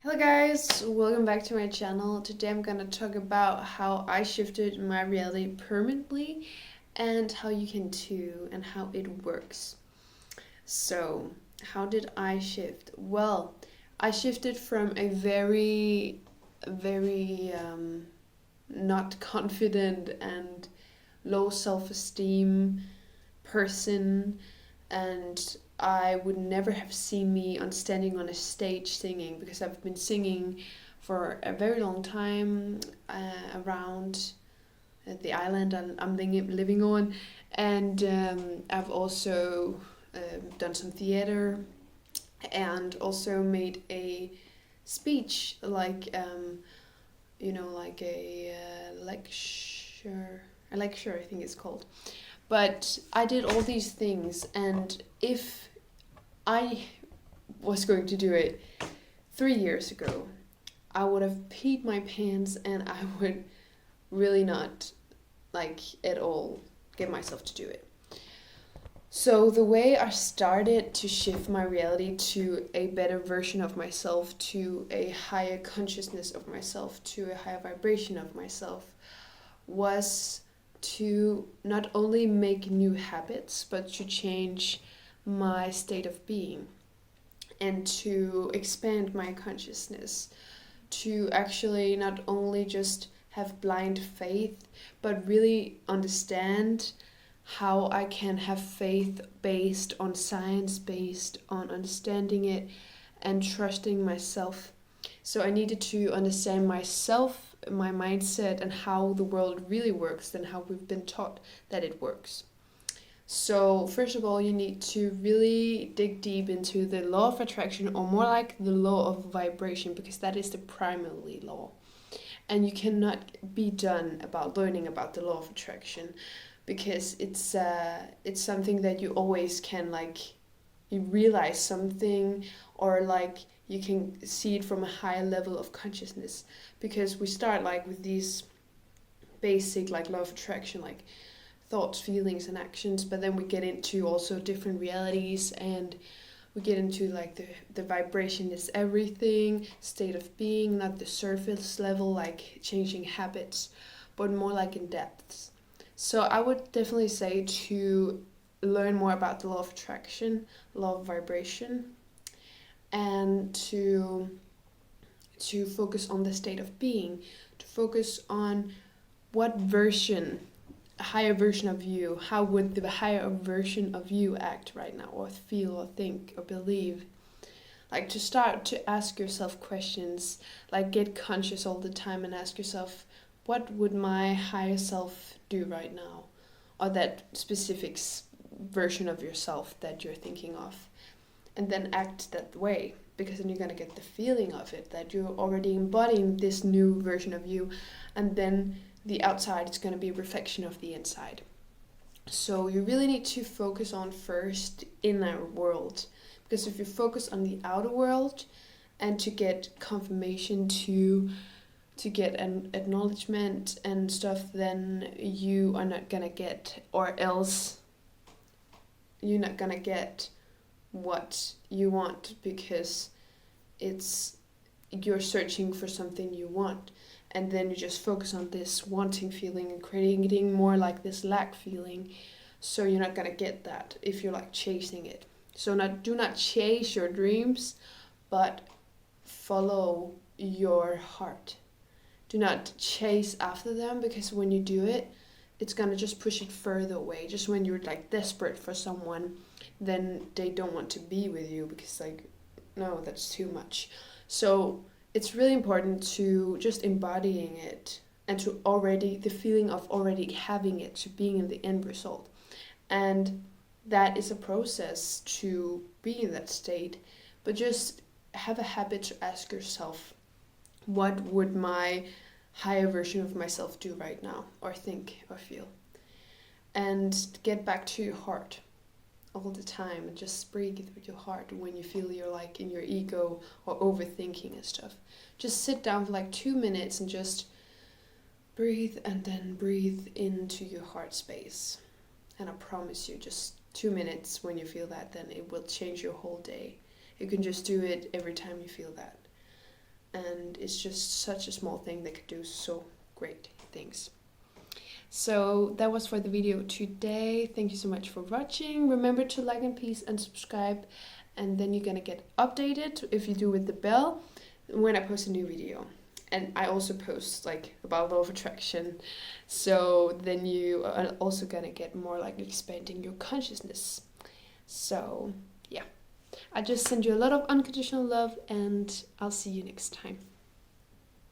Hello guys, welcome back to my channel. Today I'm gonna talk about how I shifted my reality permanently and how you can too and how it works. So, how did I shift? Well, I shifted from a very not confident and low self-esteem person, and I would never have seen me on standing on a stage singing, because I've been singing for a very long time around the island I'm living on, and I've also done some theater and also made a speech, like like a lecture I think it's called. But I did all these things, and if I was going to do it 3 years ago, I would have peed my pants and I would really not, at all, get myself to do it. So the way I started to shift my reality to a better version of myself, to a higher consciousness of myself, to a higher vibration of myself, was to not only make new habits, but to change my state of being and to expand my consciousness, to actually not only just have blind faith, but really understand how I can have faith based on science, based on understanding it and trusting myself. So I needed to understand myself, my mindset, and how the world really works than how we've been taught that it works. So first of all, you need to really dig deep into the law of attraction, or more like the law of vibration, because that is the primary law. And you cannot be done about learning about the law of attraction, because it's something that you always can, you realize something, or you can see it from a higher level of consciousness, because we start with these basic law of attraction, thoughts, feelings and actions, but then we get into also different realities, and we get into the vibration is everything, state of being, not the surface level, changing habits, but more in depths. So I would definitely say to learn more about the law of attraction, law of vibration, and to focus on the state of being, to focus on what version, a higher version of you, how would the higher version of you act right now, or feel, or think, or believe. To start to ask yourself questions, get conscious all the time and ask yourself, what would my higher self do right now, or that specific version of yourself that you're thinking of, and then act that way, because then you're going to get the feeling of it, that you're already embodying this new version of you, and then the outside is going to be a reflection of the inside. So you really need to focus on first inner world, because if you focus on the outer world and to get confirmation, to get an acknowledgement and stuff, then you are not gonna get, or else you're not gonna get what you want, because you're searching for something you want, and then you just focus on this wanting feeling and creating more this lack feeling. So you're not gonna get that if you're chasing it. So do not chase your dreams, but follow your heart. Do not chase after them, because when you do it, it's gonna just push it further away. Just when you're desperate for someone, then they don't want to be with you, because no, that's too much. So it's really important to just embodying it, and to already the feeling of already having it, to being in the end result. And that is a process to be in that state. But just have a habit to ask yourself, what would my higher version of myself do right now, or think, or feel? And get back to your heart all the time, and just breathe with your heart when you feel you're in your ego or overthinking and stuff. Just sit down for 2 minutes and just breathe, and then breathe into your heart space. And I promise you, just 2 minutes when you feel that, then it will change your whole day. You can just do it every time you feel that. and it's just such a small thing that could do so great things. So that was for the video today. Thank you so much for watching. Remember to like and please and subscribe, and then you're gonna get updated if you do with the bell when I post a new video. And I also post like about law of attraction, so then you are also gonna get more like expanding your consciousness. So yeah, I just send you a lot of unconditional love, and I'll see you next time.